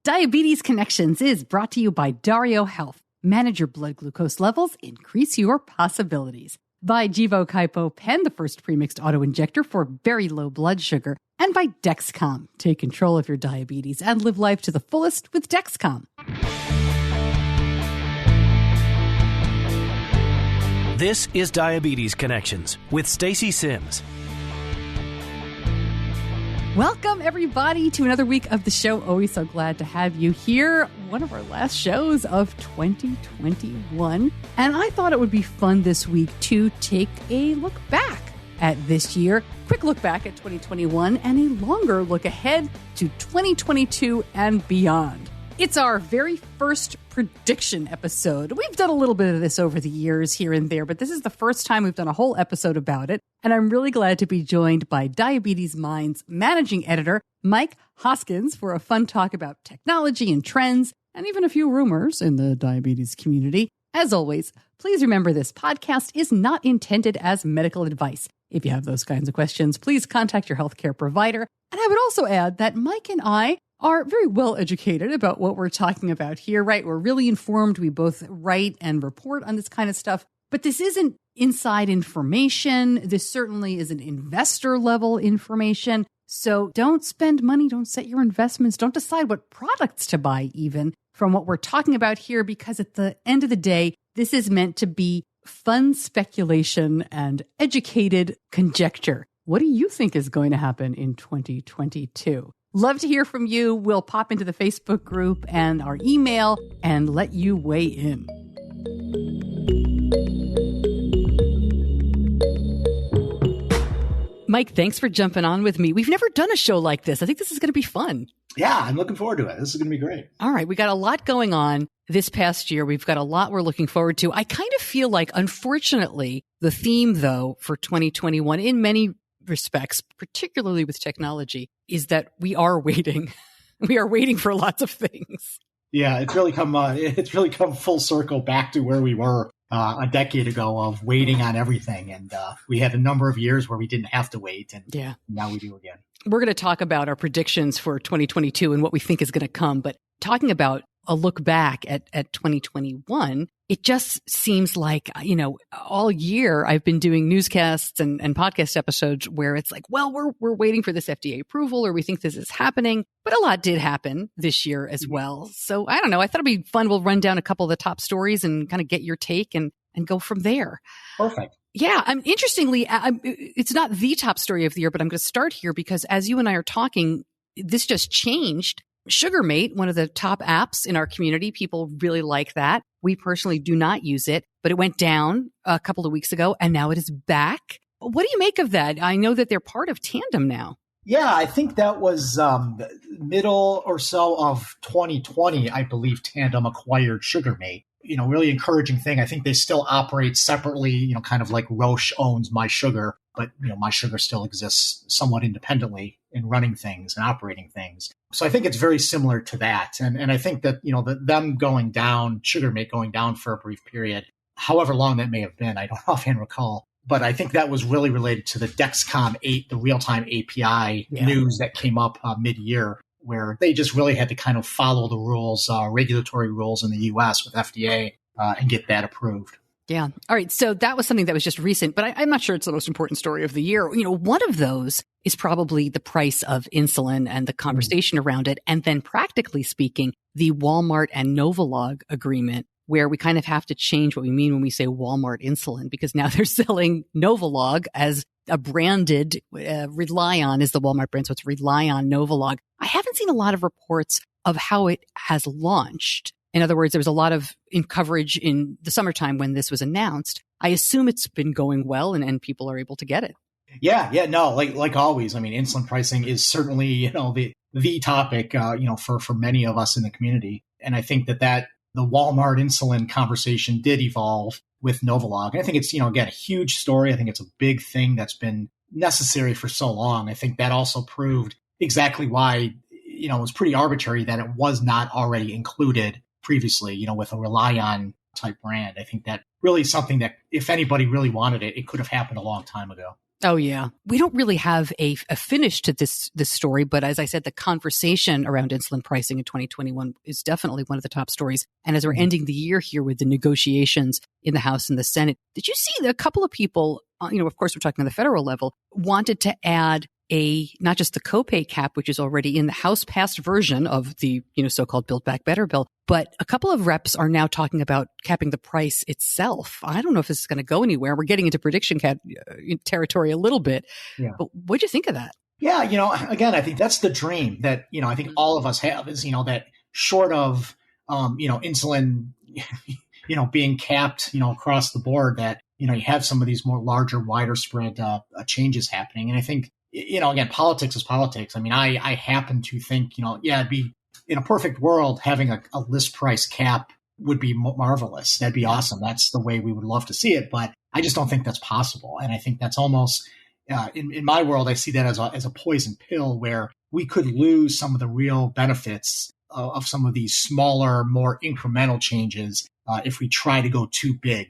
Diabetes Connections is brought to you by Dario Health. Manage your blood glucose levels, increase your possibilities. By Gvoke HypoPen, the first premixed auto-injector for very low blood sugar. And by Dexcom. Take control of your diabetes and live life to the fullest with Dexcom. This is Diabetes Connections with Stacey Sims. Welcome, everybody, to another week of the show. Always so glad to have you here. One of our last shows of 2021. And I thought it would be fun this week to take a look back at this year. Quick look back at 2021 and a longer look ahead to 2022 and beyond. It's our very first prediction episode. We've done a little bit of this over the years here and there, but this is the first time we've done a whole episode about it. And I'm really glad to be joined by DiabetesMine's managing editor, Mike Hoskins, for a fun talk about technology and trends, and even a few rumors in the diabetes community. As always, please remember this podcast is not intended as medical advice. If you have those kinds of questions, please contact your healthcare provider. And I would also add that Mike and I are very well educated about what we're talking about here, right? We're really informed. We both write and report on this kind of stuff. But this isn't inside information. This certainly isn't investor level information. So don't spend money. Don't set your investments. Don't decide what products to buy even from what we're talking about here, because at the end of the day, this is meant to be fun speculation and educated conjecture. What do you think is going to happen in 2022? Love to hear from you. We'll pop into the Facebook group and our email and let you weigh in. Mike, thanks for jumping on with me. We've never done a show like this. I think this is going to be fun. Yeah, I'm looking forward to it. This is going to be great. All right. We got a lot going on this past year. We've got a lot we're looking forward to. I kind of feel like, unfortunately, the theme, though, for 2021 in many respects, particularly with technology, is that we are waiting. We are waiting for lots of things. Yeah, it's really come full circle back to where we were a decade ago of waiting on everything. And we had a number of years where we didn't have to wait. And now we do again. We're going to talk about our predictions for 2022 and what we think is going to come. But talking about a look back at 2021, it just seems like, all year I've been doing newscasts and podcast episodes where it's like, well, we're waiting for this FDA approval, or we think this is happening. But a lot did happen this year as well. So I don't know. I thought it'd be fun. We'll run down a couple of the top stories and kind of get your take and go from there. Perfect. Yeah. Interestingly, it's not the top story of the year, but I'm going to start here because as you and I are talking, this just changed. SugarMate, one of the top apps in our community, people really like that. We personally do not use it, but it went down a couple of weeks ago and now it is back. What do you make of that? I know that they're part of Tandem now. Yeah, I think that was middle or so of 2020, I believe Tandem acquired SugarMate. Really encouraging thing. I think they still operate separately, kind of like Roche owns MySugar, but, MySugar still exists somewhat independently in running things and operating things. So I think it's very similar to that. And I think that, them going down, SugarMate going down for a brief period, however long that may have been, I don't offhand recall. But I think that was really related to the Dexcom 8, the real-time API news that came up mid-year, where they just really had to kind of follow the rules, regulatory rules in the U.S. with FDA and get that approved. Yeah. All right. So that was something that was just recent, but I'm not sure it's the most important story of the year. One of those is probably the price of insulin and the conversation around it. And then practically speaking, the Walmart and Novolog agreement, where we kind of have to change what we mean when we say Walmart insulin, because now they're selling Novolog as a branded, Rely On is the Walmart brand. So it's Rely On Novolog. I haven't seen a lot of reports of how it has launched. In other words, there was a lot of coverage in the summertime when this was announced. I assume it's been going well and people are able to get it. Yeah. No, like always. I mean, insulin pricing is certainly, the topic, for many of us in the community. And I think that the Walmart insulin conversation did evolve with Novolog. And I think it's, again, a huge story. I think it's a big thing that's been necessary for so long. I think that also proved exactly why, it was pretty arbitrary that it was not already included previously, with a Rely On type brand. I think that really something that if anybody really wanted it, it could have happened a long time ago. Oh, yeah. We don't really have a finish to this story, but as I said, the conversation around insulin pricing in 2021 is definitely one of the top stories. And as we're ending the year here with the negotiations in the House and the Senate, did you see that a couple of people, of course, we're talking on the federal level, wanted to add not just the copay cap, which is already in the House passed version of the, so-called Build Back Better bill, but a couple of reps are now talking about capping the price itself. I don't know if this is going to go anywhere. We're getting into prediction territory a little bit. Yeah. But what'd you think of that? Yeah, again, I think that's the dream that, I think all of us have is, that short of, insulin, being capped, across the board, that, you have some of these more larger, wider spread changes happening. And I think, again, politics is politics. I mean, I happen to think, it'd be in a perfect world, having a list price cap would be marvelous. That'd be awesome. That's the way we would love to see it. But I just don't think that's possible. And I think that's almost, in my world, I see that as a poison pill where we could lose some of the real benefits of some of these smaller, more incremental changes if we try to go too big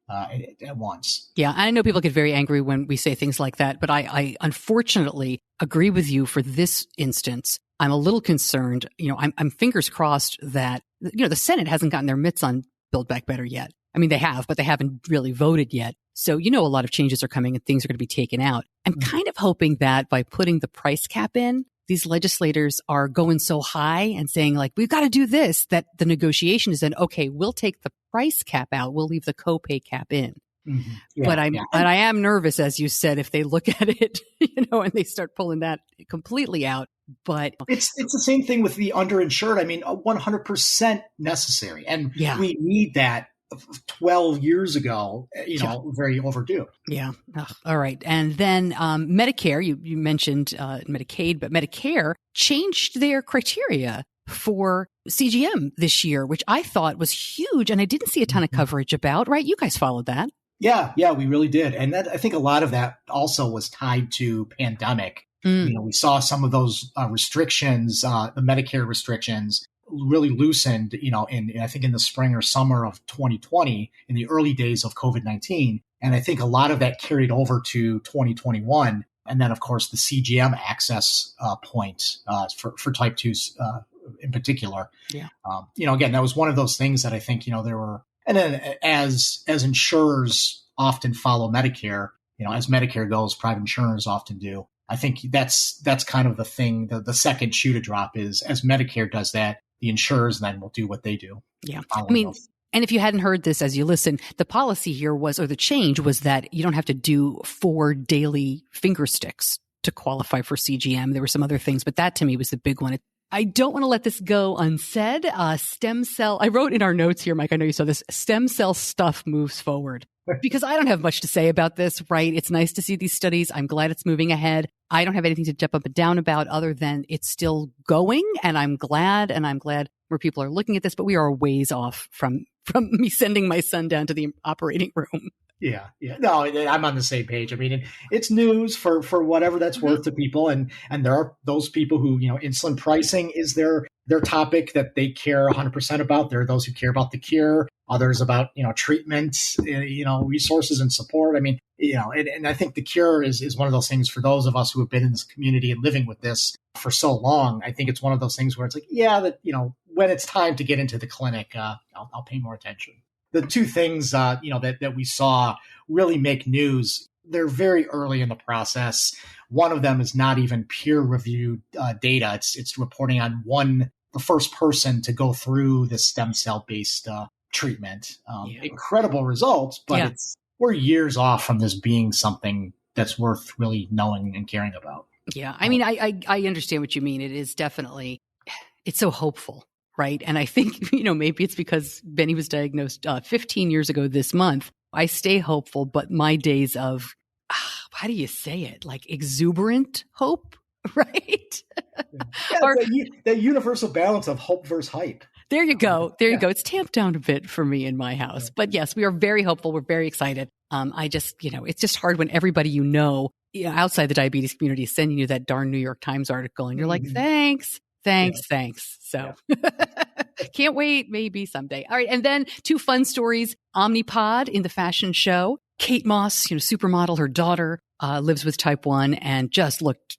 at once. Yeah, I know people get very angry when we say things like that, but I unfortunately agree with you for this instance. I'm a little concerned. I'm fingers crossed that, the Senate hasn't gotten their mitts on Build Back Better yet. I mean, they have, but they haven't really voted yet. So, a lot of changes are coming and things are going to be taken out. I'm kind of hoping that by putting the price cap in, these legislators are going so high and saying like, we've got to do this, that the negotiation is then, okay, we'll take the price cap out. We'll leave the copay cap in. Mm-hmm. Yeah, but I am nervous, as you said, if they look at it, and they start pulling that completely out. But it's the same thing with the underinsured. I mean, 100% necessary. And we need that 12 years ago, very overdue. Yeah. All right. And then Medicare, you mentioned Medicaid, but Medicare changed their criteria for CGM this year, which I thought was huge. And I didn't see a ton of coverage about, right? You guys followed that. Yeah, we really did. And I think a lot of that also was tied to pandemic. We saw some of those restrictions, the Medicare restrictions, really loosened, I think in the spring or summer of 2020, in the early days of COVID-19. And I think a lot of that carried over to 2021. And then, of course, the CGM access point for type 2s in particular. Yeah. Again, that was one of those things that I think, there were, and then as insurers often follow Medicare, as Medicare goes, private insurers often do. I think that's kind of the thing, the second shoe to drop is as Medicare does that, the insurers then will do what they do. Yeah. I mean, and if you hadn't heard this as you listen, the policy here was, or the change was that you don't have to do 4 daily finger sticks to qualify for CGM. There were some other things, but that to me was the big one. I don't want to let this go unsaid. Stem cell, I wrote in our notes here, Mike, I know you saw this, stem cell stuff moves forward. Because I don't have much to say about this, right? It's nice to see these studies. I'm glad it's moving ahead. I don't have anything to jump up and down about other than it's still going. And I'm glad more people are looking at this, but we are a ways off from me sending my son down to the operating room. Yeah. No, I'm on the same page. I mean, it's news for whatever that's worth to people. And there are those people who, insulin pricing is their topic that they care 100% about. There are those who care about the cure, others about, treatment, resources and support. I mean, and I think the cure is one of those things for those of us who have been in this community and living with this for so long. I think it's one of those things where it's like, when it's time to get into the clinic, I'll pay more attention. The two things, that we saw really make news, they're very early in the process. One of them is not even peer-reviewed data. It's reporting on the first person to go through the stem cell-based treatment. Incredible results, but we're years off from this being something that's worth really knowing and caring about. Yeah, I mean, I understand what you mean. It is definitely, it's so hopeful. Right. And I think, maybe it's because Benny was diagnosed 15 years ago this month. I stay hopeful, but my days of, how do you say it? Like exuberant hope, right? That universal balance of hope versus hype. There you go. It's tamped down a bit for me in my house. But yes, we are very hopeful. We're very excited. It's just hard when everybody outside the diabetes community is sending you that darn New York Times article and you're like, thanks. So can't wait. Maybe someday. All right. And then 2 fun stories. Omnipod in the fashion show. Kate Moss, supermodel, her daughter, lives with type 1 and just looked,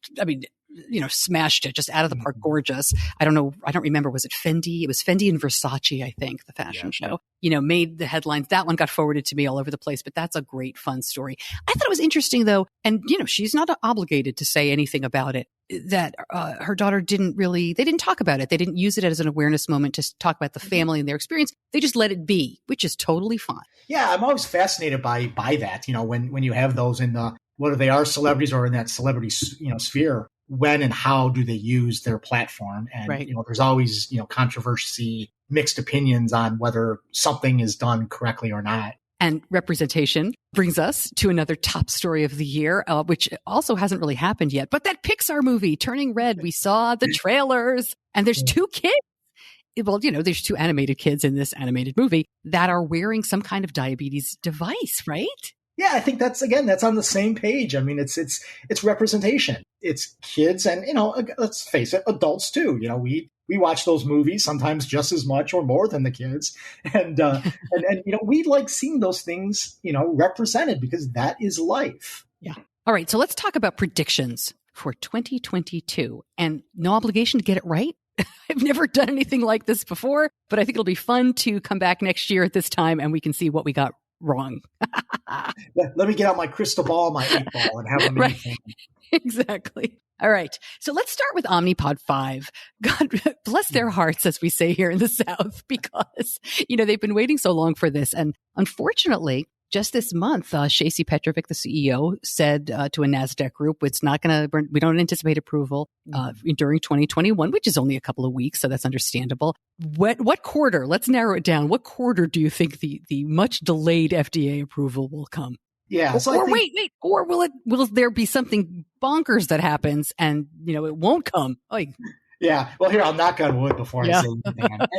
smashed it just out of the park. Gorgeous. I don't remember. Was it Fendi? It was Fendi and Versace, I think, the fashion show, made the headlines. That one got forwarded to me all over the place, but that's a great fun story. I thought it was interesting though. And, she's not obligated to say anything about it, that her daughter they didn't talk about it. They didn't use it as an awareness moment to talk about the family and their experience. They just let it be, which is totally fine. Yeah. I'm always fascinated by that, when you have those in the, whether they are celebrities or in that celebrity, sphere, when and how do they use their platform? And, right. There's always, controversy, mixed opinions on whether something is done correctly or not. And representation brings us to another top story of the year, which also hasn't really happened yet. But that Pixar movie, Turning Red, we saw the trailers and there's two kids. Well, there's two animated kids in this animated movie that are wearing some kind of diabetes device, right? Yeah, I think that's on the same page. I mean, it's representation. It's kids and, let's face it, adults too. We watch those movies sometimes just as much or more than the kids. And we like seeing those things, represented because that is life. Yeah. All right. So let's talk about predictions for 2022 and no obligation to get it right. I've never done anything like this before, but I think it'll be fun to come back next year at this time and we can see what we got wrong. Let me get out my crystal ball, my 8-ball, and have a right. Exactly. All right. So let's start with Omnipod 5. God bless their hearts, as we say here in the South, because, they've been waiting so long for this. And unfortunately, just this month, Shacey Petrovic, the CEO, said to a NASDAQ group, we don't anticipate approval during 2021, which is only a couple of weeks. So that's understandable. What quarter? Let's narrow it down. What quarter do you think the much delayed FDA approval will come? Yeah. So wait. Or will there be something bonkers that happens and, it won't come? Yeah. Well, here, I'll knock on wood before I say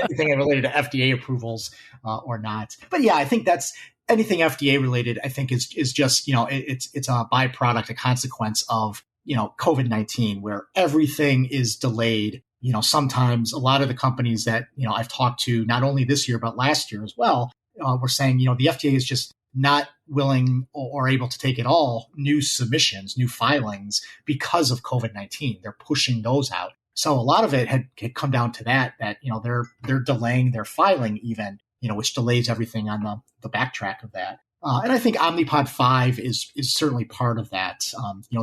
anything related to FDA approvals or not. But yeah, I think that's anything FDA related, I think is just, it's a byproduct, a consequence of, COVID-19, where everything is delayed. Sometimes a lot of the companies that, I've talked to not only this year, but last year as well, were saying, the FDA is just not willing or able to take at all new submissions, new filings because of COVID-19. They're pushing those out. So a lot of it had come down to that, they're delaying their filing even, which delays everything on the backtrack of that. And I think Omnipod 5 is certainly part of that.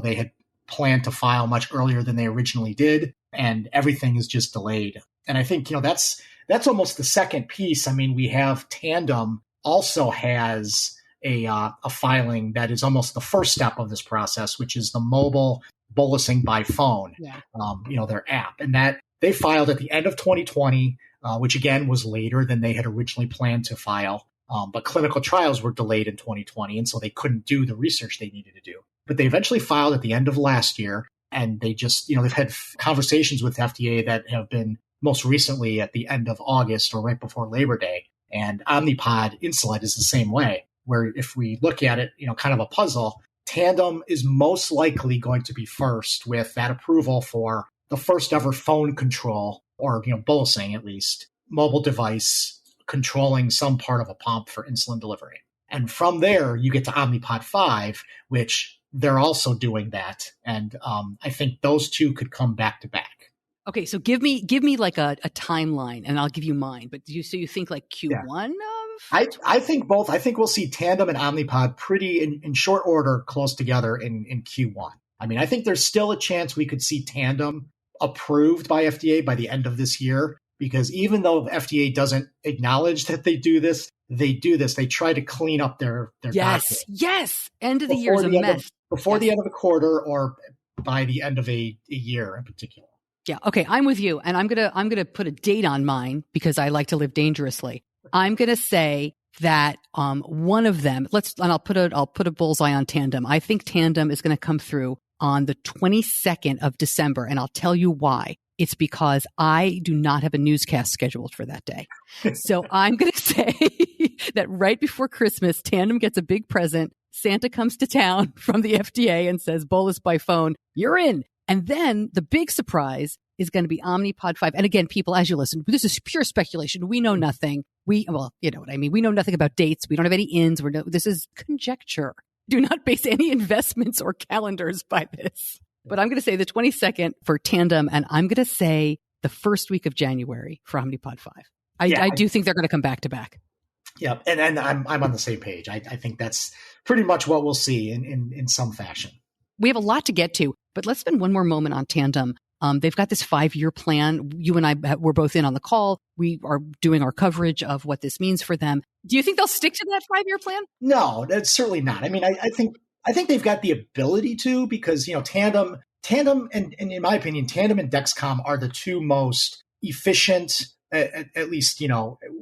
They had planned to file much earlier than they originally did, and everything is just delayed. And I think, that's almost the second piece. I mean, we have Tandem also has a filing that is almost the first step of this process, which is the mobile bolusing by phone, their app. And that they filed at the end of 2020, which again was later than they had originally planned to file. But clinical trials were delayed in 2020, and so they couldn't do the research they needed to do. But they eventually filed at the end of last year, and they just, they've had conversations with FDA that have been most recently at the end of August or right before Labor Day. And Omnipod Insulet is the same way, where if we look at it, kind of a puzzle, Tandem is most likely going to be first with that approval for the first ever phone control or, bolusing at least, mobile device controlling some part of a pump for insulin delivery. And from there, you get to Omnipod 5, which they're also doing that. And I think those two could come back to back. Okay, so give me like a timeline, and I'll give you mine. But you think like Q1 of? I think both. I think we'll see Tandem and Omnipod pretty in short order, close together in Q1. I mean, I think there's still a chance we could see Tandem approved by FDA by the end of this year, because even though FDA doesn't acknowledge that they do this. They try to clean up their document. Yes. End of the year is a mess. Before the end of the quarter or by the end of a year in particular. Yeah. Okay. I'm with you. And I'm going to put a date on mine because I like to live dangerously. I'm going to say that, one of them, I'll put a bullseye on Tandem. I think Tandem is going to come through on the 22nd of December. And I'll tell you why. It's because I do not have a newscast scheduled for that day. So I'm going to say that right before Christmas, Tandem gets a big present. Santa comes to town from the FDA and says, bolus by phone, you're in. And then the big surprise is going to be Omnipod 5. And again, people, as you listen, this is pure speculation. We know nothing. You know what I mean? We know nothing about dates. We don't have any ins. This is conjecture. Do not base any investments or calendars by this. But I'm going to say the 22nd for Tandem, and I'm going to say the first week of January for Omnipod 5. I do think they're going to come back to back. Yeah, and I'm on the same page. I think that's pretty much what we'll see in some fashion. We have a lot to get to, but let's spend one more moment on Tandem. They've got this 5-year plan. You and I were both in on the call. We are doing our coverage of what this means for them. Do you think they'll stick to that 5-year plan? No, that's certainly not. I mean, I think they've got the ability to, because, Tandem, and in my opinion, Tandem and Dexcom are the two most efficient, at least,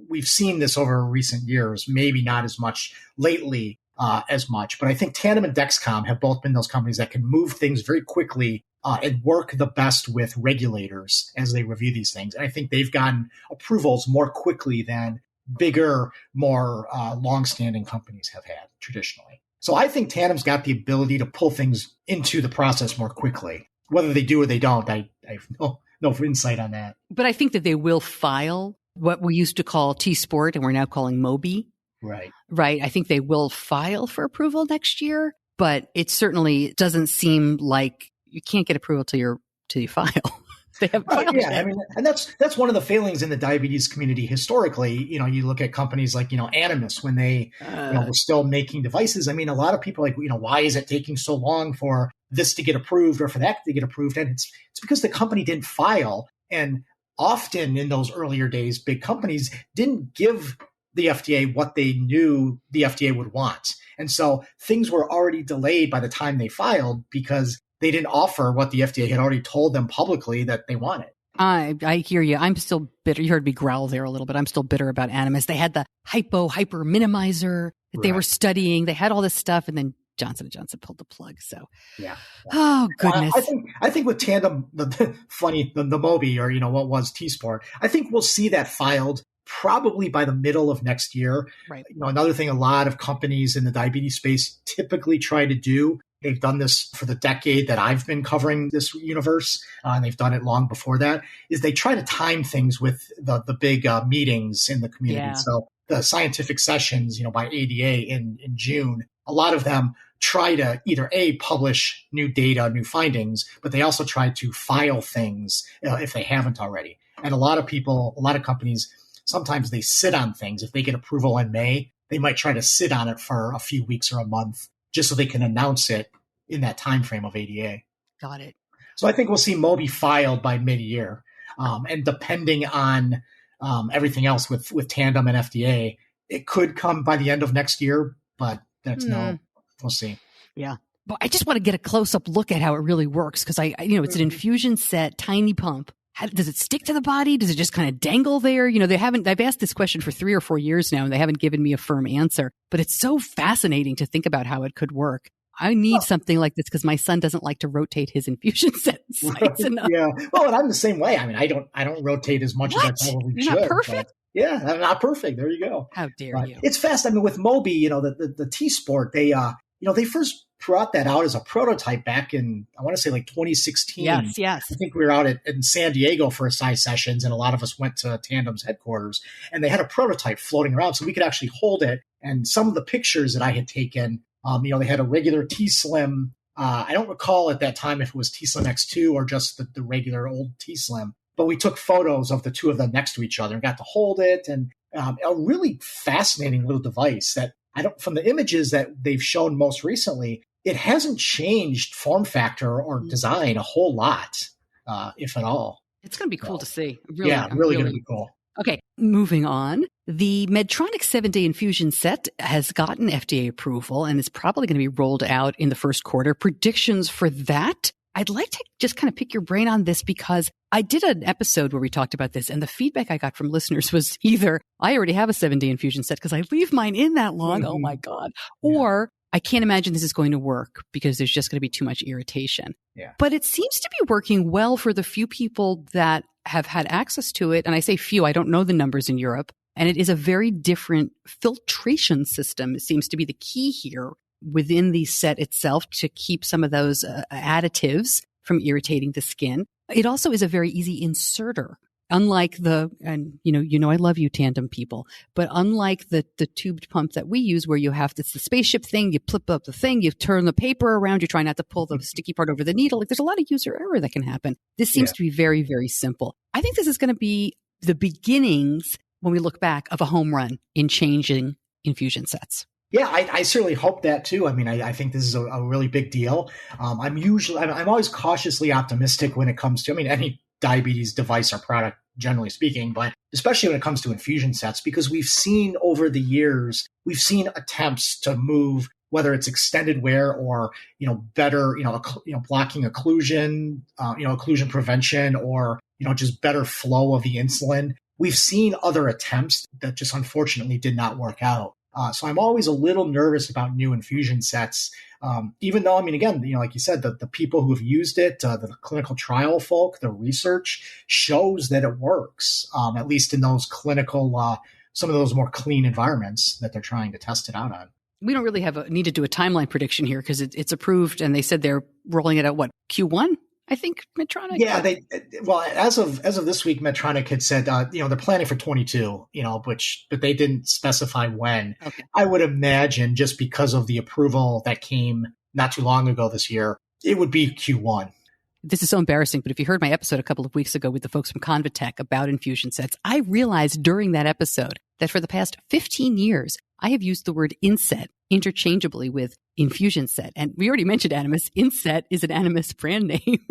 we've seen this over recent years, maybe not as much lately as much. But I think Tandem and Dexcom have both been those companies that can move things very quickly and work the best with regulators as they review these things. And I think they've gotten approvals more quickly than bigger, more longstanding companies have had traditionally. So I think Tandem's got the ability to pull things into the process more quickly. Whether they do or they don't, I have no insight on that. But I think that they will file what we used to call T-Sport and we're now calling Mobi. Right. I think they will file for approval next year, but it certainly doesn't seem like you can't get approval till you file. They have I mean, and that's one of the failings in the diabetes community historically. You look at companies like, Animas when they were still making devices. I mean, a lot of people are like, why is it taking so long for this to get approved or for that to get approved? And it's because the company didn't file. And often in those earlier days, big companies didn't give the FDA what they knew the FDA would want. And so things were already delayed by the time they filed because they didn't offer what the FDA had already told them publicly that they wanted. I hear you. I'm still bitter. You heard me growl there a little bit. I'm still bitter about Animas. They had the hyper minimizer that they were studying. They had all this stuff, and then Johnson & Johnson pulled the plug. So, yeah. Oh, goodness. I think with Tandem, the Mobi, or, what was T-Sport, I think we'll see that filed probably by the middle of next year. Right. Another thing a lot of companies in the diabetes space typically try to do, they've done this for the decade that I've been covering this universe, and they've done it long before that, is they try to time things with the big meetings in the community. Yeah. So the scientific sessions, by ADA in June, a lot of them try to either publish new data, new findings, but they also try to file things if they haven't already. And a lot of companies, sometimes they sit on things. If they get approval in May, they might try to sit on it for a few weeks or a month just so they can announce it in that time frame of ADA. Got it. So I think we'll see Mobi filed by mid-year. And depending on everything else with Tandem and FDA, it could come by the end of next year, but that's we'll see. Yeah. But I just want to get a close-up look at how it really works because it's an infusion set, tiny pump. Does it stick to the body? Does it just kind of dangle there? I've asked this question for 3 or 4 years now and they haven't given me a firm answer, but it's so fascinating to think about how it could work. I need something like this because my son doesn't like to rotate his infusion sites enough. Yeah. Well, and I'm the same way. I mean, I don't rotate as much as I probably should. You're not perfect? Yeah, I'm not perfect. There you go. How dare you? It's fast. I mean, with Mobi, the T-Sport, they first brought that out as a prototype back in, I want to say 2016. Yes. I think we were out in San Diego for SI sessions and a lot of us went to Tandem's headquarters and they had a prototype floating around so we could actually hold it. And some of the pictures that I had taken, they had a regular T-Slim. I don't recall at that time if it was T-Slim X2 or just the regular old T-Slim, but we took photos of the two of them next to each other and got to hold it. And a really fascinating little device that from the images that they've shown most recently, it hasn't changed form factor or design a whole lot, if at all. It's going to be cool to see. Really, really going to be cool. Okay, moving on. The Medtronic 7-day infusion set has gotten FDA approval and is probably going to be rolled out in the first quarter. Predictions for that? I'd like to just kind of pick your brain on this because I did an episode where we talked about this and the feedback I got from listeners was either I already have a 7-day infusion set because I leave mine in that long. Oh my God. Or I can't imagine this is going to work because there's just going to be too much irritation. Yeah. But it seems to be working well for the few people that have had access to it. And I say few, I don't know the numbers in Europe. And it is a very different filtration system. It seems to be the key here within the set itself to keep some of those additives from irritating the skin. It also is a very easy inserter unlike I love you Tandem people, but unlike the tubed pump that we use where it's the spaceship thing, you flip up the thing, you turn the paper around, you try not to pull the sticky part over the needle. Like there's a lot of user error that can happen. This seems to be very, very simple. I think this is going to be the beginnings when we look back of a home run in changing infusion sets. Yeah, I certainly hope that too. I mean, I think this is a really big deal. I'm always cautiously optimistic when it comes to, any diabetes device or product, generally speaking, but especially when it comes to infusion sets, because we've seen over the years, attempts to move, whether it's extended wear or, better, blocking occlusion, occlusion prevention, or, just better flow of the insulin. We've seen other attempts that just unfortunately did not work out. So I'm always a little nervous about new infusion sets, even though, again, like you said, the people who have used it, the clinical trial folk, the research shows that it works, at least in those clinical, some of those more clean environments that they're trying to test it out on. We don't really need to do a timeline prediction here because it's approved and they said they're rolling it out, Q1? I think Medtronic. Yeah, as of this week, Medtronic had said, they're planning for 22, but they didn't specify when. Okay. I would imagine just because of the approval that came not too long ago this year, it would be Q1. This is so embarrassing, but if you heard my episode a couple of weeks ago with the folks from Convatec about infusion sets, I realized during that episode that for the past 15 years, I have used the word inset interchangeably with infusion set. And we already mentioned Animas. Inset is an Animas brand name.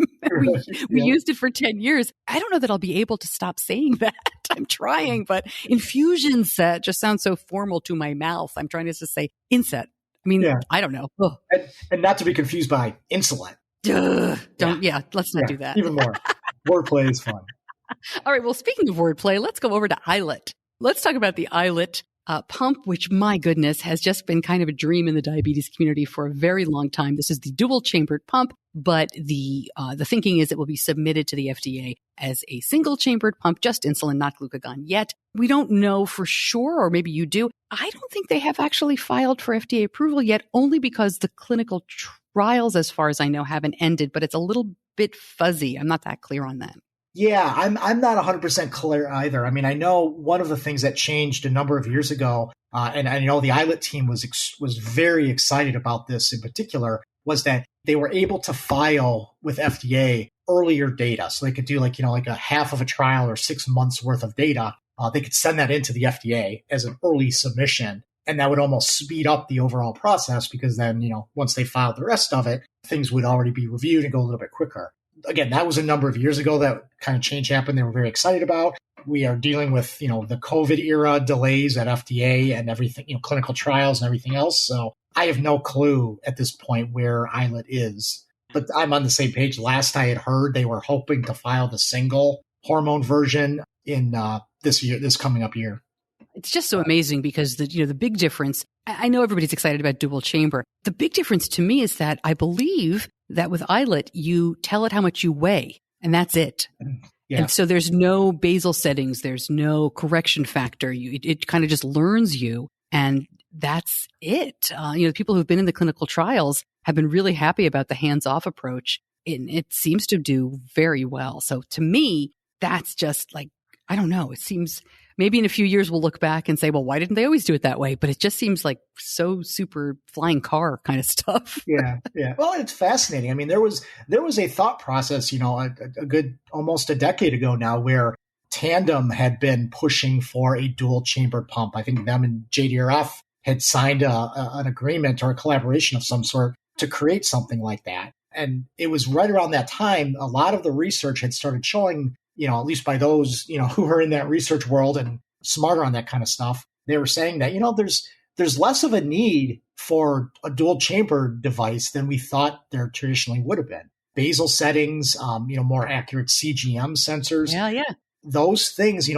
we used it for 10 years. I don't know that I'll be able to stop saying that. I'm trying, but infusion set just sounds so formal to my mouth. I'm trying to just say inset. I don't know. And not to be confused by insulin. Let's not do that. Even more. Wordplay is fun. All right. Well, speaking of wordplay, let's go over to Islet. Let's talk about the Islet pump, which, my goodness, has just been kind of a dream in the diabetes community for a very long time. This is the dual-chambered pump, but the thinking is it will be submitted to the FDA as a single-chambered pump, just insulin, not glucagon yet. We don't know for sure, or maybe you do. I don't think they have actually filed for FDA approval yet, only because the clinical trials, as far as I know, haven't ended, but it's a little bit fuzzy. I'm not that clear on that. Yeah, I'm not 100% clear either. I know one of the things that changed a number of years ago, and I know the Islet team was very excited about this in particular, was that they were able to file with FDA earlier data. So they could do like a half of a trial or 6 months worth of data. They could send that into the FDA as an early submission. And that would almost speed up the overall process because then, once they filed the rest of it, things would already be reviewed and go a little bit quicker. Again, that was a number of years ago that kind of change happened. They were very excited about. We are dealing with, the COVID era delays at FDA and everything, clinical trials and everything else. So I have no clue at this point where Islet is, but I'm on the same page. Last I had heard, they were hoping to file the single hormone version in this coming up year. It's just so amazing because the big difference, I know everybody's excited about dual chamber. The big difference to me is that I believe that with Islet, you tell it how much you weigh and that's it. Yeah. And so there's no basal settings. There's no correction factor. It kind of just learns you and that's it. The people who've been in the clinical trials have been really happy about the hands-off approach and it seems to do very well. So to me, that's just like, I don't know. It seems maybe in a few years we'll look back and say, well, why didn't they always do it that way? But it just seems like so super flying car kind of stuff. Yeah. Well, it's fascinating. There was a thought process, a good almost a decade ago now, where Tandem had been pushing for a dual chambered pump. I think them and JDRF had signed an agreement or a collaboration of some sort to create something like that. And it was right around that time, a lot of the research had started showing, at least by those, who are in that research world and smarter on that kind of stuff, they were saying that, there's less of a need for a dual chamber device than we thought there traditionally would have been. Basal settings, more accurate CGM sensors. Yeah. Those things, the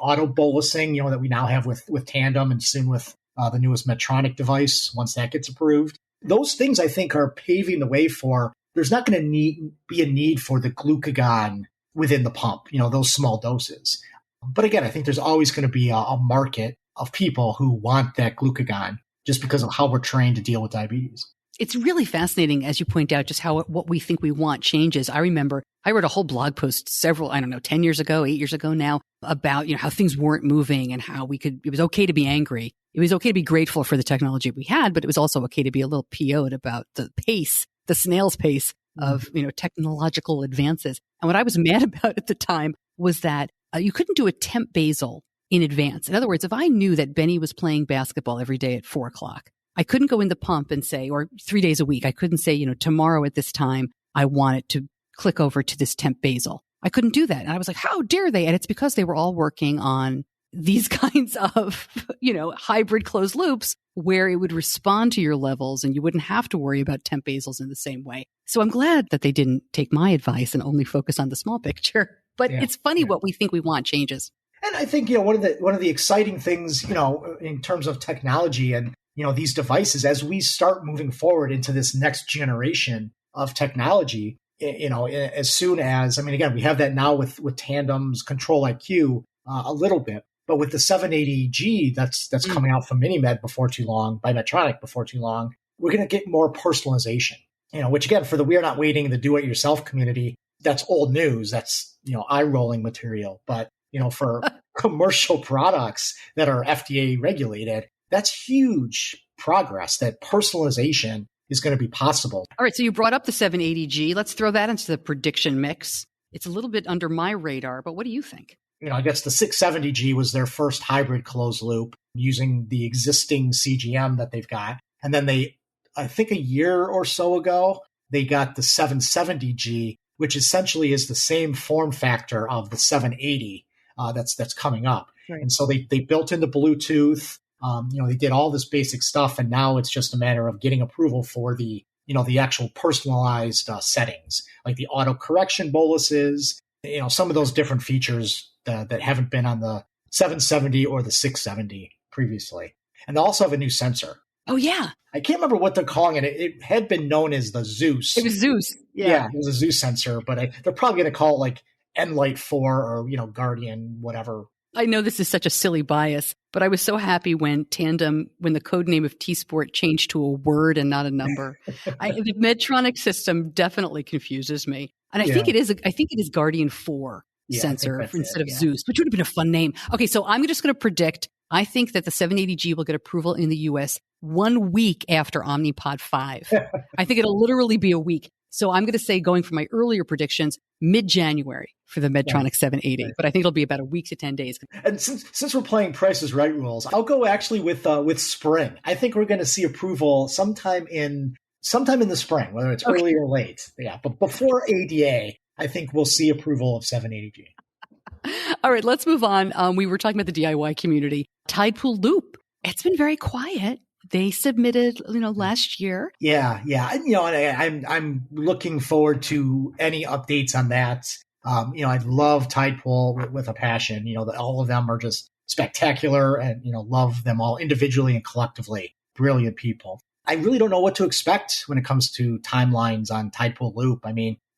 auto bolusing, that we now have with Tandem and soon with the newest Medtronic device, once that gets approved. Those things, I think, are paving the way for, there's not going to be a need for the glucagon within the pump, those small doses. But again, I think there's always going to be a market of people who want that glucagon just because of how we're trained to deal with diabetes. It's really fascinating, as you point out, just how what we think we want changes. I remember I wrote a whole blog post 10 years ago, 8 years ago now, about, how things weren't moving and how it was okay to be angry. It was okay to be grateful for the technology we had, but it was also okay to be a little PO'd about the pace, the snail's pace of, technological advances. And what I was mad about at the time was that you couldn't do a temp basal in advance. In other words, if I knew that Benny was playing basketball every day at 4:00, I couldn't go in the pump and say, or 3 days a week, I couldn't say, tomorrow at this time, I want it to click over to this temp basal. I couldn't do that. And I was like, how dare they? And it's because they were all working on these kinds of, hybrid closed loops where it would respond to your levels and you wouldn't have to worry about temp basals in the same way. So I'm glad that they didn't take my advice and only focus on the small picture. But it's funny what we think we want changes. And I think, one of the exciting things, in terms of technology and, these devices, as we start moving forward into this next generation of technology, as soon as, again, we have that now with Tandem's Control IQ a little bit, but with the 780G that's coming out from MiniMed before too long, by Medtronic before too long, we're going to get more personalization, which again, for the we are not waiting, the do-it-yourself community, that's old news. That's, eye-rolling material. But, for commercial products that are FDA regulated, that's huge progress, that personalization is going to be possible. All right. So you brought up the 780G. Let's throw that into the prediction mix. It's a little bit under my radar, but what do you think? I guess the 670G was their first hybrid closed loop using the existing CGM that they've got. And then I think a year or so ago, they got the 770G, which essentially is the same form factor of the 780 that's coming up. Right. And so they built into Bluetooth. They did all this basic stuff, and now it's just a matter of getting approval for the actual personalized settings, like the auto correction boluses, some of those different features that haven't been on the 770 or the 670 previously. And they also have a new sensor. Oh, yeah. I can't remember what they're calling it. It had been known as the Zeus. It was Zeus. Yeah, it was a Zeus sensor, but they're probably going to call it like Enlight 4 or, Guardian, whatever. I know this is such a silly bias, but I was so happy when the code name of T-Sport changed to a word and not a number. The Medtronic system definitely confuses me. And I think it is Guardian 4 sensor instead of Zeus, which would have been a fun name. Okay, so I'm just going to predict, I think that the 780G will get approval in the US 1 week after Omnipod 5. I think it'll literally be a week. So I'm going to say, going for my earlier predictions, mid-January for the Medtronic 780, but I think it'll be about a week to 10 days. And since we're playing Price is Right rules, I'll go actually with spring. I think we're going to see approval sometime in the spring, whether it's early or late. Yeah, but before ADA, I think we'll see approval of 780G. All right, let's move on. We were talking about the DIY community. Tidepool Loop. It's been very quiet. They submitted, last year. Yeah. And, I'm looking forward to any updates on that. I love Tidepool with a passion. All of them are just spectacular, and, love them all individually and collectively. Brilliant people. I really don't know what to expect when it comes to timelines on Tidepool Loop.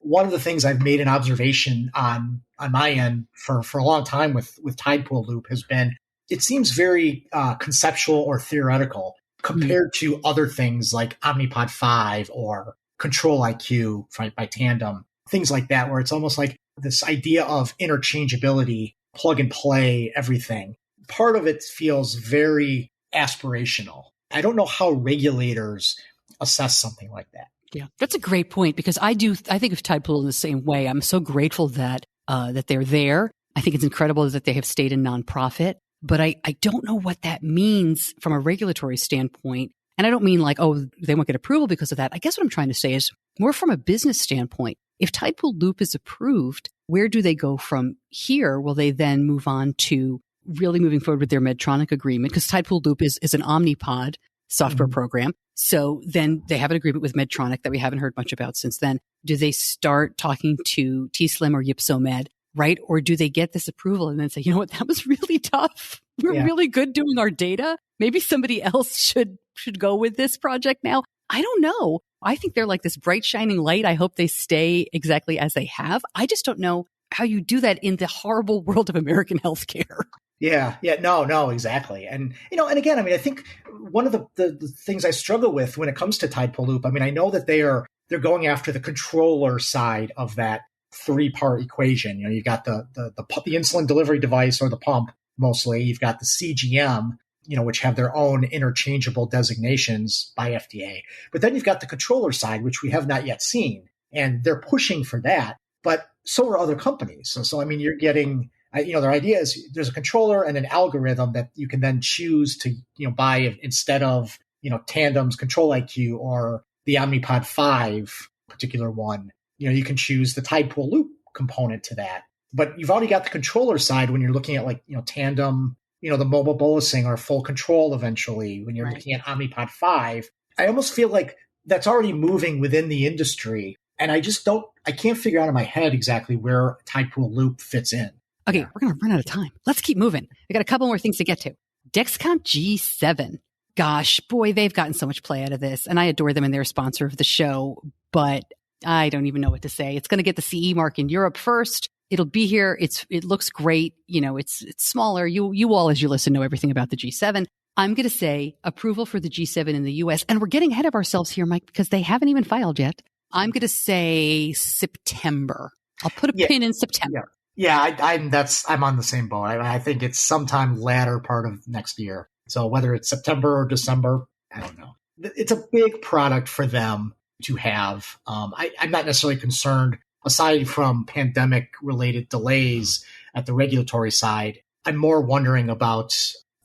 One of the things I've made an observation on my end for a long time with Tidepool Loop has been, it seems very conceptual or theoretical compared to other things like Omnipod 5 or Control IQ by Tandem, things like that, where it's almost like this idea of interchangeability, plug and play, everything. Part of it feels very aspirational. I don't know how regulators assess something like that. Yeah, that's a great point, because I think of Tidepool in the same way. I'm so grateful that they're there. I think it's incredible that they have stayed a nonprofit. But I don't know what that means from a regulatory standpoint. And I don't mean like, they won't get approval because of that. I guess what I'm trying to say is more from a business standpoint. If Tidepool Loop is approved, where do they go from here? Will they then move on to really moving forward with their Medtronic agreement? Because Tidepool Loop is an Omnipod software program. So then they have an agreement with Medtronic that we haven't heard much about since then. Do they start talking to T-Slim or Epsomet? Right? Or do they get this approval and then say, that was really tough. We're really good doing our data. Maybe somebody else should go with this project now. I don't know. I think they're like this bright shining light. I hope they stay exactly as they have. I just don't know how you do that in the horrible world of American healthcare. Yeah. No, exactly. And, and again, I think one of the things I struggle with when it comes to Tidepool Loop, I mean, I know that they're going after the controller side of that three-part equation. You got the insulin delivery device or the pump mostly. You've got the CGM, which have their own interchangeable designations by FDA. But then you've got the controller side, which we have not yet seen. And they're pushing for that. But so are other companies. So I mean, you're getting, their idea is there's a controller and an algorithm that you can then choose to, buy instead of, Tandem's Control IQ or the Omnipod 5 particular one. You can choose the Tidepool Loop component to that. But you've already got the controller side when you're looking at Tandem, the mobile bolusing or full control eventually when you're looking at Omnipod 5. I almost feel like that's already moving within the industry. And I can't figure out in my head exactly where Tidepool Loop fits in. Okay, we're going to run out of time. Let's keep moving. We got a couple more things to get to. Dexcom G7. Gosh, boy, they've gotten so much play out of this. And I adore them and they're a sponsor of the show. But I don't even know what to say. It's going to get the CE mark in Europe first. It'll be here. It looks great. It's smaller. You all, as you listen, know everything about the G7. I'm going to say approval for the G7 in the US. And we're getting ahead of ourselves here, Mike, because they haven't even filed yet. I'm going to say September. I'll put a pin in September. Yeah, I'm on the same boat. I think it's sometime latter part of next year. So whether it's September or December, I don't know. It's a big product for them to have. I'm not necessarily concerned, aside from pandemic-related delays at the regulatory side. I'm more wondering about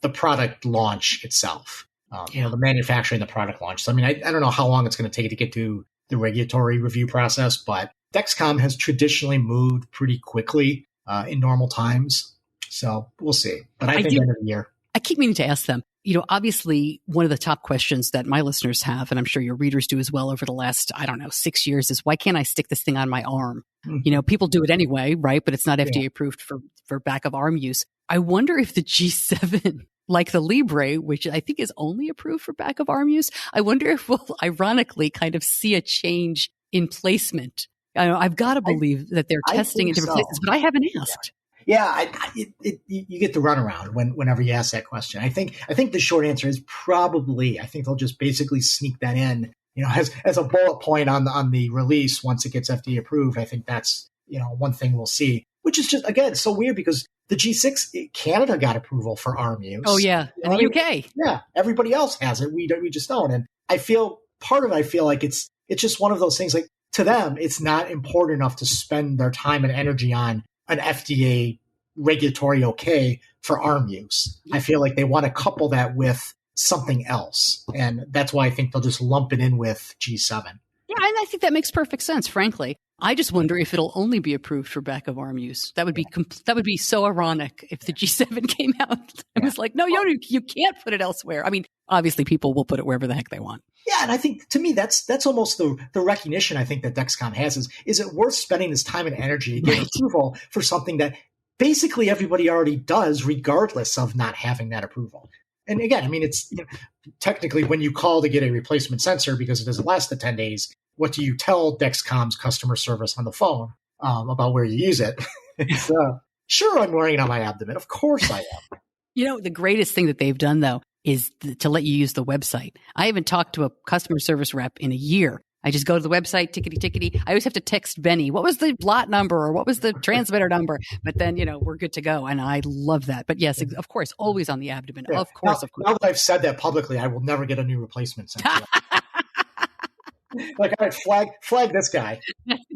the product launch itself, the manufacturing, the product launch. So, I mean, I don't know how long it's going to take to get to the regulatory review process, but Dexcom has traditionally moved pretty quickly in normal times. So we'll see. But I think end of the year. I keep meaning to ask them, obviously one of the top questions that my listeners have, and I'm sure your readers do as well over the last, 6 years is why can't I stick this thing on my arm? Mm-hmm. People do it anyway, right? But it's not FDA approved for back of arm use. I wonder if the G7, like the Libre, which I think is only approved for back of arm use, I wonder if we'll ironically kind of see a change in placement. I've got to believe that they're testing in different places, but I haven't asked. Yeah, you get the runaround whenever you ask that question. I think the short answer is probably. I think they'll just basically sneak that in, as a bullet point on the release once it gets FDA approved. I think that's one thing we'll see, which is just again so weird because the G6 Canada got approval for arm use. Oh yeah, in the UK. Yeah, everybody else has it. We just don't. And I feel like it's just one of those things. Like to them, it's not important enough to spend their time and energy on an FDA regulatory okay for arm use. I feel like they want to couple that with something else. And that's why I think they'll just lump it in with G7. Yeah, and I think that makes perfect sense, frankly. I just wonder if it'll only be approved for back of arm use. That would be so ironic if the G7 came out and was like, no, you can't put it elsewhere. I mean, obviously people will put it wherever the heck they want. Yeah, and I think to me that's almost the recognition I think that Dexcom has is it worth spending this time and energy to get approval for something that basically everybody already does regardless of not having that approval. And again, I mean, it's technically when you call to get a replacement sensor because it doesn't last the 10 days, what do you tell Dexcom's customer service on the phone about where you use it? It's, sure, I'm wearing it on my abdomen. Of course I am. The greatest thing that they've done, though, is to let you use the website. I haven't talked to a customer service rep in a year. I just go to the website, tickety. I always have to text Benny, what was the lot number or what was the transmitter number? But then, we're good to go. And I love that. But yes, of course, always on the abdomen. Yeah. Of course. Now that I've said that publicly, I will never get a new replacement sensor. Like, all right, flag this guy.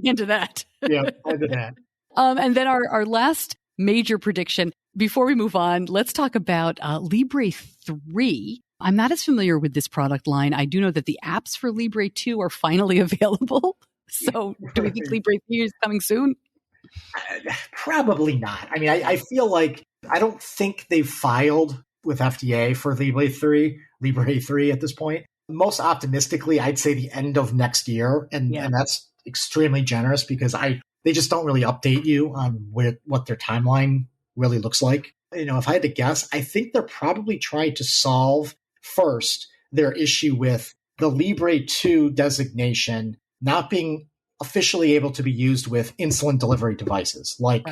Into that. Yeah, into that. And then our last major prediction, before we move on, let's talk about Libre 3. I'm not as familiar with this product line. I do know that the apps for Libre 2 are finally available. So do we think Libre 3 is coming soon? Probably not. I mean, I feel like I don't think they've filed with FDA for Libre 3 at this point. Most optimistically, I'd say the end of next year. And that's extremely generous because they just don't really update you on what their timeline really looks like. If I had to guess, I think they're probably trying to solve first their issue with the Libre 2 designation not being officially able to be used with insulin delivery devices like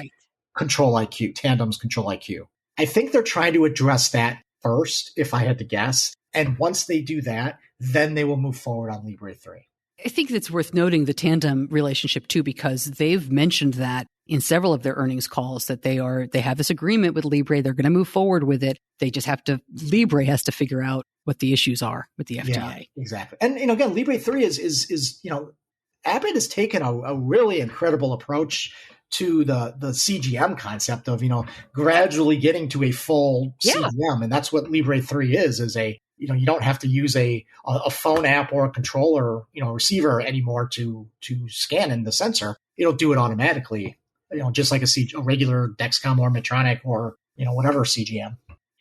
Control IQ, Tandem's Control IQ. I think they're trying to address that first, if I had to guess. And once they do that, then they will move forward on Libre 3. I think it's worth noting the Tandem relationship too, because they've mentioned that in several of their earnings calls that they have this agreement with Libre. They're going to move forward with it. They just Libre has to figure out what the issues are with the FDA. Yeah, exactly. And, again, Libre 3 is Abbott has taken a really incredible approach to the CGM concept of, gradually getting to a full CGM. And that's what Libre 3 is a, you don't have to use a phone app or a controller, receiver anymore to scan in the sensor. It'll do it automatically, just like a regular Dexcom or Medtronic or, whatever CGM.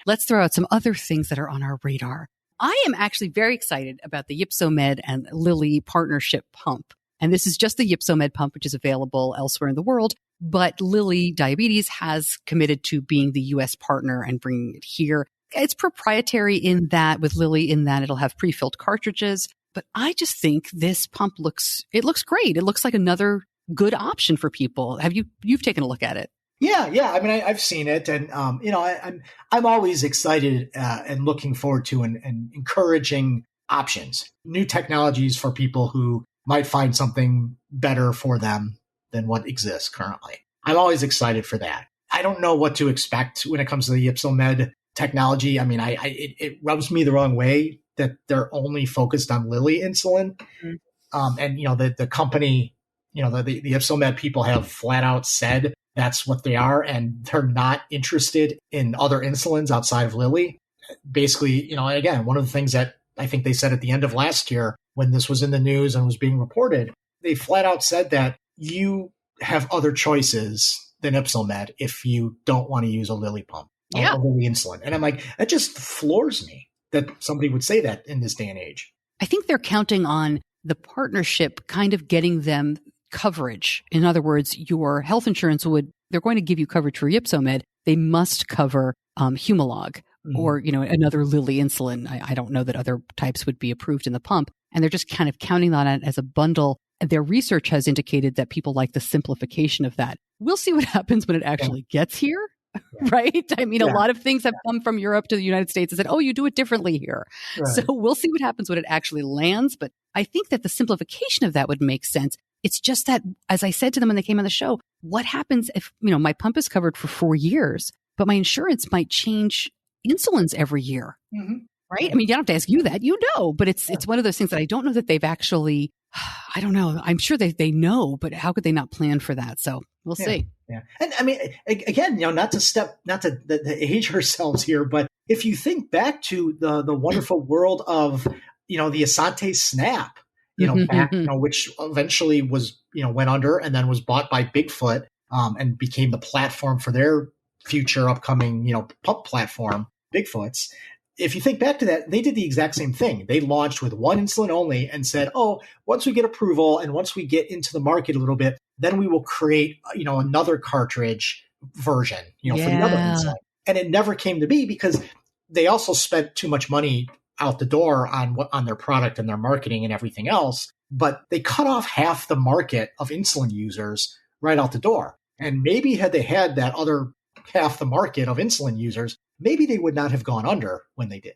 Let's throw out some other things that are on our radar. I am actually very excited about the Epsomet and Lilly partnership pump. And this is just the Epsomet pump, which is available elsewhere in the world. But Lilly Diabetes has committed to being the U.S. partner and bringing it here. It's proprietary in that with Lilly, in that it'll have pre-filled cartridges. But I just think this pump looks great. It looks like another good option for people. You've taken a look at it? Yeah. I mean, I've seen it, and I'm always excited and looking forward to and encouraging options, new technologies for people who might find something better for them than what exists currently. I'm always excited for that. I don't know what to expect when it comes to the Epsomet technology. I mean, it rubs me the wrong way that they're only focused on Lilly insulin. Mm-hmm. And the company, the Epsomet people have flat out said that's what they are, and they're not interested in other insulins outside of Lilly. Basically, again, one of the things that I think they said at the end of last year when this was in the news and was being reported, they flat out said that you have other choices than Epsomet if you don't want to use a Lilly pump. Or Lilly insulin. And I'm like, that just floors me that somebody would say that in this day and age. I think they're counting on the partnership kind of getting them coverage. In other words, your health insurance they're going to give you coverage for Epsomet. They must cover Humalog or, another Lilly insulin. I don't know that other types would be approved in the pump. And they're just kind of counting on it as a bundle. And their research has indicated that people like the simplification of that. We'll see what happens when it actually gets here. Yeah. Right? I mean, a lot of things have come from Europe to the United States and said, oh, you do it differently here. Right. So we'll see what happens when it actually lands. But I think that the simplification of that would make sense. It's just that, as I said to them when they came on the show, what happens if, my pump is covered for 4 years, but my insurance might change insulins every year. Mm-hmm. Right? I mean, you don't have to ask you that, but it's one of those things that I don't know that they've actually, I don't know. I'm sure they know, but how could they not plan for that? So we'll see. Yeah. And I mean, again, not to age ourselves here, but if you think back to the wonderful world of, the Asante Snap, back, which eventually was, went under and then was bought by Bigfoot, and became the platform for their future upcoming, pump platform, Bigfoot's. If you think back to that, they did the exact same thing. They launched with one insulin only and said, once we get approval and once we get into the market a little bit, then we will create, another cartridge version, for the other insulin. And it never came to be because they also spent too much money out the door on their product and their marketing and everything else. But they cut off half the market of insulin users right out the door. And maybe had they had that other half the market of insulin users, maybe they would not have gone under when they did.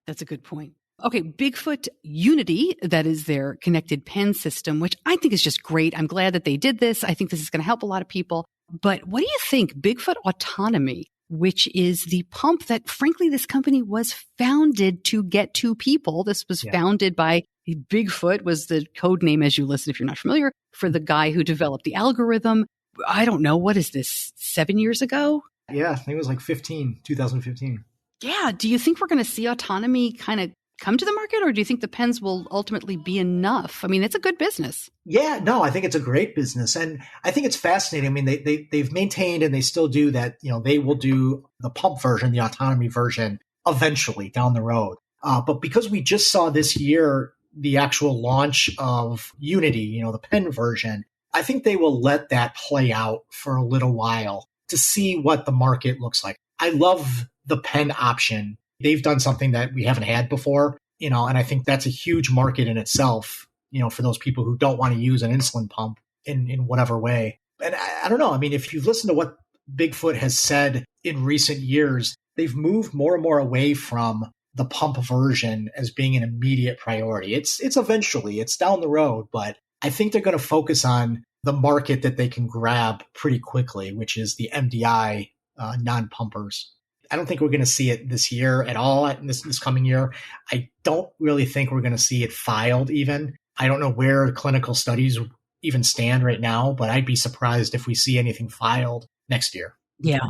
That's a good point. Okay, Bigfoot Unity, that is their connected pen system, which I think is just great. I'm glad that they did this. I think this is going to help a lot of people. But what do you think? Bigfoot Autonomy, which is the pump that, frankly, this company was founded to get to people. This was founded by Bigfoot, was the code name as you listen, if you're not familiar, for the guy who developed the algorithm. I don't know. What is this, 7 years ago? Yeah, I think it was like 2015. Yeah. Do you think we're going to see autonomy kind of come to the market, or do you think the pens will ultimately be enough? I mean, it's a good business. Yeah, no, I think it's a great business. And I think it's fascinating. I mean, they've maintained and they still do that, they will do the pump version, the autonomy version eventually down the road. But because we just saw this year the actual launch of Unity, the pen version, I think they will let that play out for a little while to see what the market looks like. I love the pen option. They've done something that we haven't had before, and I think that's a huge market in itself, for those people who don't want to use an insulin pump in whatever way. And I don't know. I mean, if you've listened to what Bigfoot has said in recent years, they've moved more and more away from the pump version as being an immediate priority. It's eventually, it's down the road, but I think they're going to focus on the market that they can grab pretty quickly, which is the MDI non-pumpers. I don't think we're going to see it this year at all, in this coming year. I don't really think we're going to see it filed even. I don't know where clinical studies even stand right now, but I'd be surprised if we see anything filed next year. Yeah,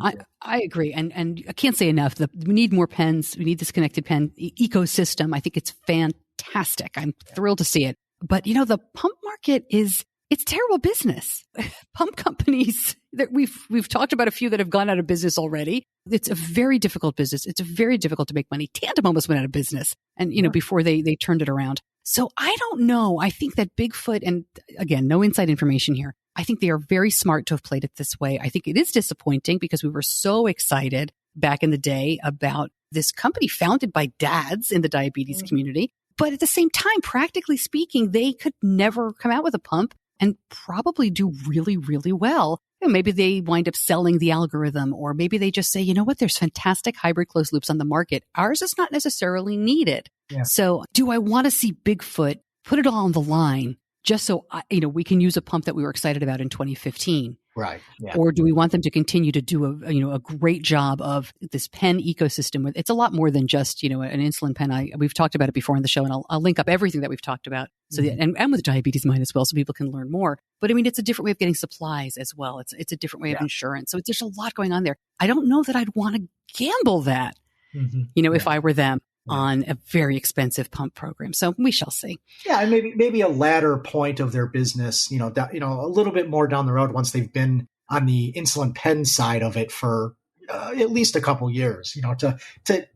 I agree. And I can't say enough. We need more pens. We need this connected pen ecosystem. I think it's fantastic. I'm thrilled to see it. But, the pump market it's terrible business. Pump companies that we've talked about a few that have gone out of business already. It's a very difficult business. It's very difficult to make money. Tandem almost went out of business and, before they turned it around. So I don't know. I think that Bigfoot, and again, no inside information here. I think they are very smart to have played it this way. I think it is disappointing because we were so excited back in the day about this company founded by dads in the diabetes community. But at the same time, practically speaking, they could never come out with a pump and probably do really, really well. Maybe they wind up selling the algorithm, or maybe they just say, you know what, there's fantastic hybrid closed loops on the market. Ours is not necessarily needed. Yeah. So do I want to see Bigfoot put it all on the line just so, we can use a pump that we were excited about in 2015? Right. Yeah. Or do we want them to continue to do a great job of this pen ecosystem? It's a lot more than just, an insulin pen. We've talked about it before on the show, and I'll link up everything that we've talked about. So and with DiabetesMine as well, so people can learn more. But it's a different way of getting supplies as well. It's a different way of insurance. So there's a lot going on there. I don't know that I'd want to gamble that, if I were them, on a very expensive pump program. So we shall see. Yeah, and maybe a latter point of their business, a little bit more down the road once they've been on the insulin pen side of it for at least a couple years,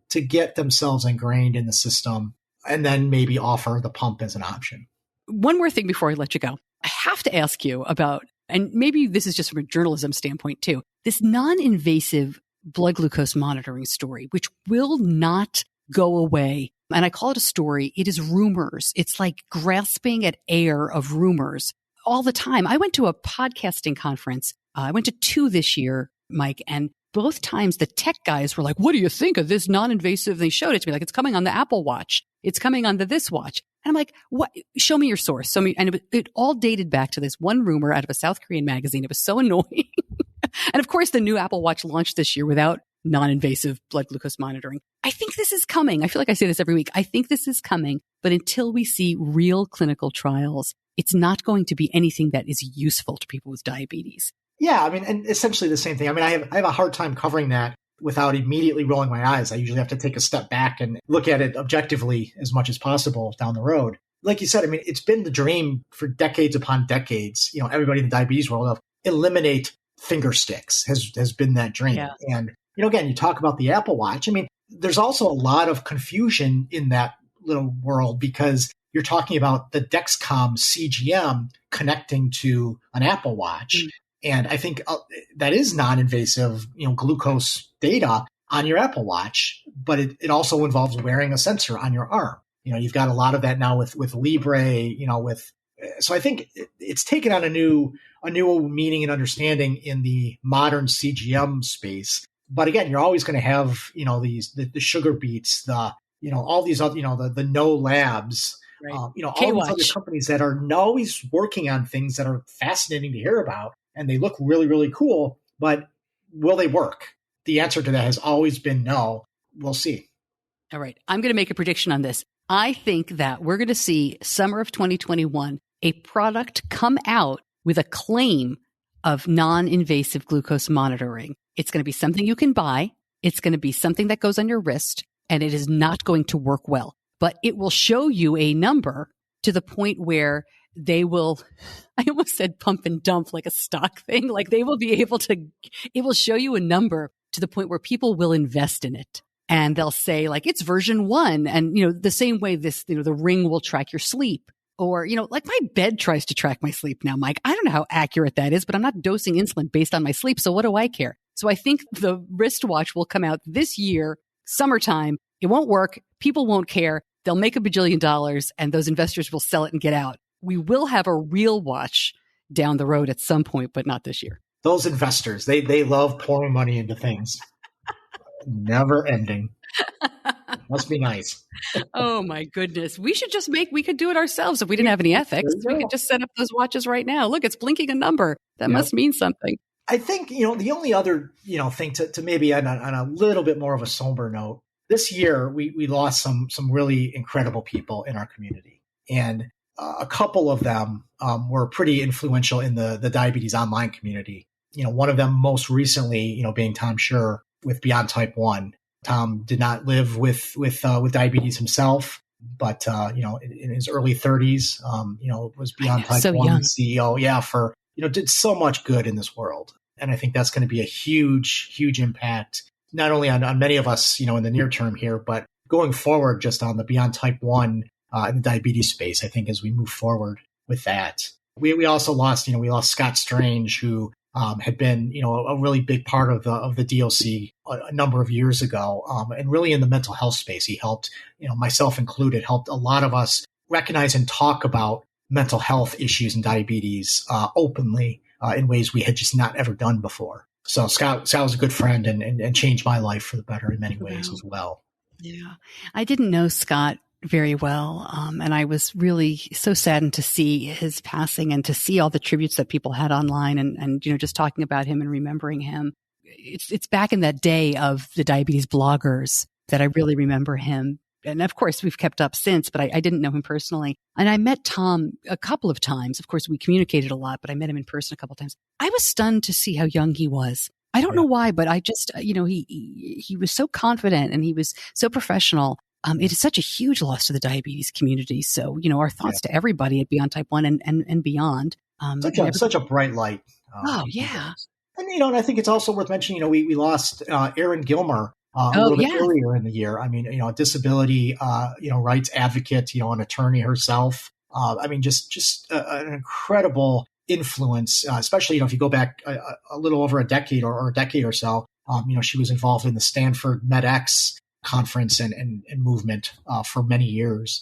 to get themselves ingrained in the system, and then maybe offer the pump as an option. One more thing before I let you go. I have to ask you about, and maybe this is just from a journalism standpoint too, this non-invasive blood glucose monitoring story, which will not go away. And I call it a story. It is rumors. It's like grasping at air of rumors all the time. I went to a podcasting conference. I went to 2 this year, Mike, and both times the tech guys were like, what do you think of this non-invasive? They showed it to me like, it's coming on the Apple Watch. It's coming on this watch. And I'm like, what? Show me your source. And it all dated back to this one rumor out of a South Korean magazine. It was so annoying. And of course, the new Apple Watch launched this year without non-invasive blood glucose monitoring. I think this is coming. I feel like I say this every week. I think this is coming. But until we see real clinical trials, it's not going to be anything that is useful to people with diabetes. Yeah, and essentially the same thing. I have a hard time covering that without immediately rolling my eyes. I usually have to take a step back and look at it objectively as much as possible down the road. Like you said, it's been the dream for decades upon decades. Everybody in the diabetes world of eliminate finger sticks has been that dream. Yeah. And, again, you talk about the Apple Watch. There's also a lot of confusion in that little world because you're talking about the Dexcom CGM connecting to an Apple Watch. Mm. And I think that is non-invasive, glucose data on your Apple Watch, but it also involves wearing a sensor on your arm. You've got a lot of that now with Libre, so I think it's taken on a new meaning and understanding in the modern CGM space. But again, you're always going to have, the sugar beats, all these other, the no labs, right. All these other companies that are always working on things that are fascinating to hear about. And they look really, really cool, but will they work? The answer to that has always been no. We'll see. All right. I'm going to make a prediction on this. I think that we're going to see summer of 2021, a product come out with a claim of non-invasive glucose monitoring. It's going to be something you can buy. It's going to be something that goes on your wrist, and it is not going to work well. But it will show you a number to the point where they will, I almost said pump and dump like a stock thing. Like they will be able to, it will show you a number to the point where people will invest in it. And they'll say like, it's version 1. And, the same way this, the Ring will track your sleep. Or, like my bed tries to track my sleep now, Mike. I don't know how accurate that is, but I'm not dosing insulin based on my sleep. So what do I care? So I think the wristwatch will come out this year, summertime. It won't work. People won't care. They'll make $1 bajillion and those investors will sell it and get out. We will have a real watch down the road at some point, but not this year. Those investors, they love pouring money into things. Never ending. Must be nice. Oh my goodness. We could do it ourselves if we didn't have any ethics. We could just set up those watches right now. Look, it's blinking a number. That must mean something. I think, the only other, thing to maybe on a little bit more of a somber note, this year we lost some really incredible people in our community. And a couple of them were pretty influential in the diabetes online community. One of them most recently, being Tom Schur with Beyond Type 1. Tom did not live with diabetes himself, but, in his early 30s, was Beyond Type 1 young. CEO. Did so much good in this world. And I think that's going to be a huge, huge impact, not only on many of us, in the near term here, but going forward just on the Beyond Type 1 in the diabetes space, I think, as we move forward with that. We also lost, we lost Scott Strange, who had been, a really big part of the DOC a number of years ago. And really in the mental health space, he helped, myself included, helped a lot of us recognize and talk about mental health issues and diabetes openly in ways we had just not ever done before. So Scott was a good friend and changed my life for the better in many ways as well. Yeah. I didn't know Scott very well. And I was really so saddened to see his passing and to see all the tributes that people had online and just talking about him and remembering him. It's back in that day of the diabetes bloggers that I really remember him. And of course, we've kept up since, but I didn't know him personally. And I met Tom a couple of times. Of course, we communicated a lot, but I met him in person a couple of times. I was stunned to see how young he was. I don't know why, but I just, he was so confident and he was so professional. It is such a huge loss to the diabetes community. So, our thoughts to everybody at Beyond Type 1 and beyond. Such a bright light. Yeah. And, and I think it's also worth mentioning, we lost Aaron Gilmer a little bit earlier in the year. I mean, a disability, rights advocate, an attorney herself. Just an incredible influence, especially, if you go back a little over a decade or a decade or so. She was involved in the Stanford MedX conference and movement for many years.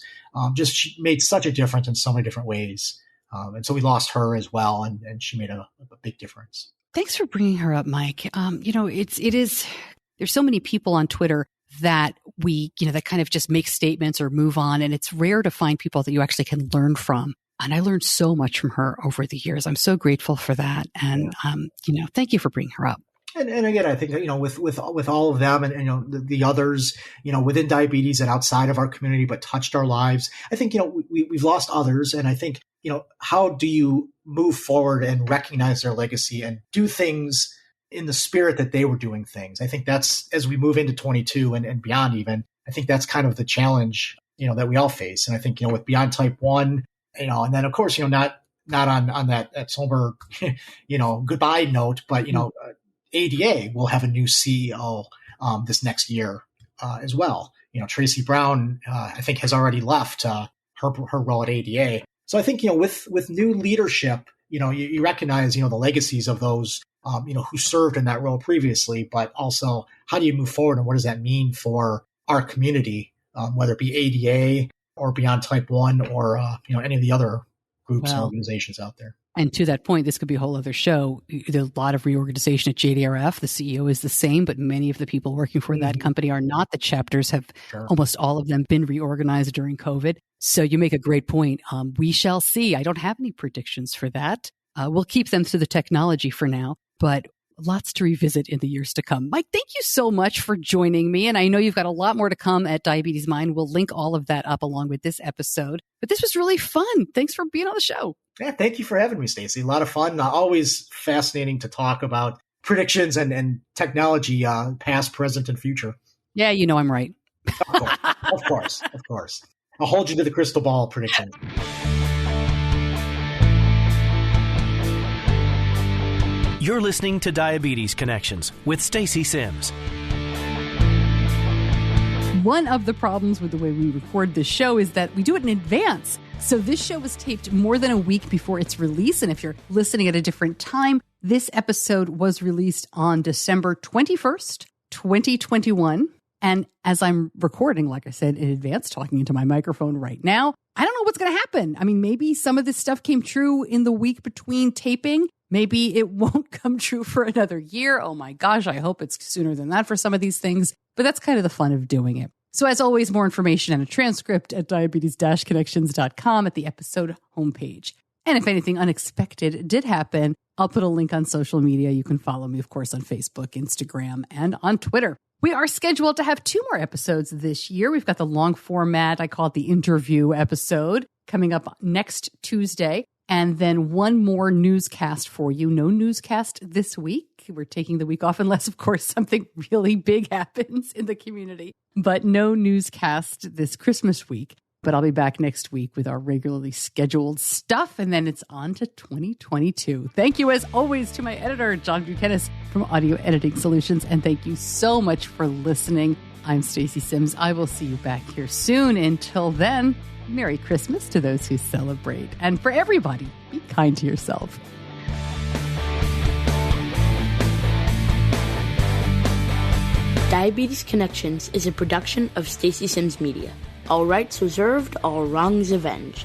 She made such a difference in so many different ways. And so we lost her as well, and she made a big difference. Thanks for bringing her up, Mike. There's so many people on Twitter that that kind of just make statements or move on. And it's rare to find people that you actually can learn from. And I learned so much from her over the years. I'm so grateful for that. And, thank you for bringing her up. And again, I think, with all of them and, the others, within diabetes and outside of our community, but touched our lives, I think, we've lost others. And I think, how do you move forward and recognize their legacy and do things in the spirit that they were doing things? I think that's, as we move into 22 and beyond even, I think that's kind of the challenge, that we all face. And I think, with Beyond Type 1, and then of course, not on that somber, goodbye note, but, ADA will have a new CEO this next year as well. Tracy Brown, I think, has already left her role at ADA. So I think, with new leadership, you recognize, the legacies of those, who served in that role previously, but also how do you move forward and what does that mean for our community, whether it be ADA or Beyond Type 1 or, any of the other groups and organizations out there. And to that point, this could be a whole other show. There's a lot of reorganization at JDRF. The CEO is the same, but many of the people working for that company are not. The chapters have almost all of them been reorganized during COVID. So you make a great point. We shall see. I don't have any predictions for that. We'll keep them to the technology for now, but lots to revisit in the years to come. Mike, thank you so much for joining me. And I know you've got a lot more to come at DiabetesMine. We'll link all of that up along with this episode. But this was really fun. Thanks for being on the show. Yeah, thank you for having me, Stacey. A lot of fun. Always fascinating to talk about predictions and technology, past, present, and future. Yeah, I'm right. Of course. I'll hold you to the crystal ball prediction. You're listening to Diabetes Connections with Stacey Sims. One of the problems with the way we record this show is that we do it in advance. So this show was taped more than a week before its release. And if you're listening at a different time, this episode was released on December 21st, 2021. And as I'm recording, like I said, in advance, talking into my microphone right now, I don't know what's going to happen. I mean, maybe some of this stuff came true in the week between taping. Maybe it won't come true for another year. Oh my gosh, I hope it's sooner than that for some of these things. But that's kind of the fun of doing it. So as always, more information and a transcript at diabetes-connections.com at the episode homepage. And if anything unexpected did happen, I'll put a link on social media. You can follow me, of course, on Facebook, Instagram, and on Twitter. We are scheduled to have 2 more episodes this year. We've got the long format, I call it the interview episode, coming up next Tuesday. And then 1 more newscast for you. No newscast this week. We're taking the week off unless, of course, something really big happens in the community. But no newscast this Christmas week. But I'll be back next week with our regularly scheduled stuff. And then it's on to 2022. Thank you, as always, to my editor, John Buchanan from Audio Editing Solutions. And thank you so much for listening. I'm Stacey Sims. I will see you back here soon. Until then, Merry Christmas to those who celebrate. And for everybody, be kind to yourself. Diabetes Connections is a production of Stacey Sims Media. All rights reserved, all wrongs avenged.